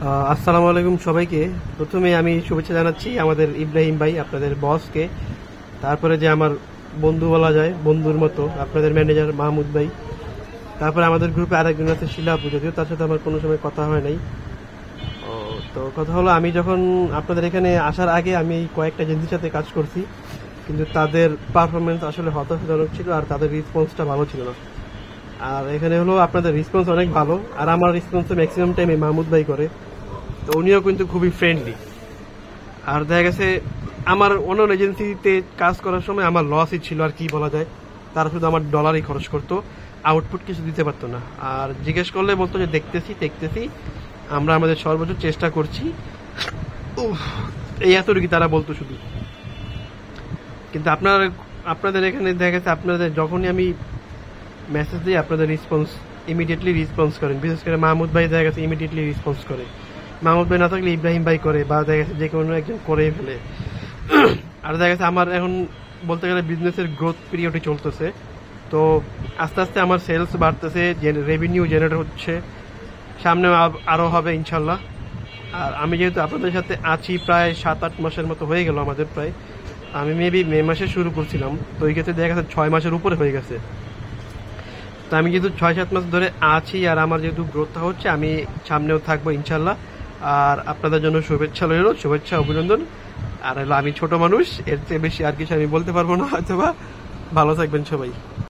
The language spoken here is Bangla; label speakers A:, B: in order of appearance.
A: আসসালামু আলাইকুম সবাইকে। প্রথমে আমি শুভেচ্ছা জানাচ্ছি আমাদের ইব্রাহিম ভাই, আপনাদের বসকে। তারপরে যে আমার বন্ধু বলা যায়, বন্ধুর মতো আপনাদের ম্যানেজার মাহমুদ ভাই। তারপরে আমাদের গ্রুপে আরেকজন আছে শিলা আপু, যদিও তার সাথে আমার কোনো সময় কথা হয় নাই। ও, তো কথা হলো, আমি যখন আপনাদের এখানে আসার আগে আমি এই কয়েকটা এজেন্সির সাথে কাজ করছি, কিন্তু তাদের পারফরমেন্স আসলে হতাশাজনক ছিল আর তাদের রেসপন্সটা ভালো ছিল না। আর এখানে হলো আপনাদের রেসপন্স অনেক ভালো, আর আমার রেসপন্স ম্যাক্সিমাম টাইমে মাহমুদ ভাই করে। তো উনিও কিন্তু খুবই ফ্রেন্ডলি। আর দেখা গেছে আমার অন্য এজেন্সিতে কাজ করার সময় আমার লসই ছিল, আর কি বলা যায়। তারা শুধু আমার ডলারই খরচ করতো, আউটপুট কিছু দিতে পারতো না। আর জিজ্ঞেস করলে বলতো যে দেখতেছি দেখতেছি, আমরা আমাদের সর্বোচ্চ চেষ্টা করছি। উফ, এই এতটুকু তারা বলতো শুধু। কিন্তু আপনাদের এখানে দেখা গেছে আপনাদের যখনই আমি মেসেজ দিই, আপনাদের রেসপন্স ইমিডিয়েটলি রেসপন্স করেন। বিশেষ করে মাহমুদ ভাই দেখা গেছে ইমিডিয়েটলি রেসপন্স করে। মাহমুদ ভাই না থাকলে ইব্রাহিম ভাই করে, বা দেখা গেছে যে কোনো একজন করে ফেলে। আর দেখা গেছে আমার এখন বলতে গেলে বিজনেসের গ্রোথ পিরিয়ডে চলতেছে। তো আস্তে আস্তে আমার সেলস বাড়তেছে, রেভিনিউ জেনারেট হচ্ছে, সামনে আরও হবে ইনশাল্লাহ। আর আমি যেহেতু আপনাদের সাথে আছি প্রায় 7-8 মাসের মতো হয়ে গেল আমাদের প্রায়। আমি মেবি মে মাসে শুরু করছিলাম, তো এই ক্ষেত্রে দেখা গেছে 6 মাসের উপরে হয়ে গেছে। তো আমি যেহেতু 6-7 মাস ধরে আছি, আর আমার যেহেতু গ্রোথটা হচ্ছে, আমি সামনেও থাকবো ইনশাল্লাহ। আর আপনাদের জন্য শুভেচ্ছা রইল, শুভেচ্ছা অভিনন্দন। আর হলো, আমি ছোট মানুষ, এর চেয়ে বেশি আর কিছু আমি বলতে পারবো না হয়তোবা। ভালো থাকবেন সবাই।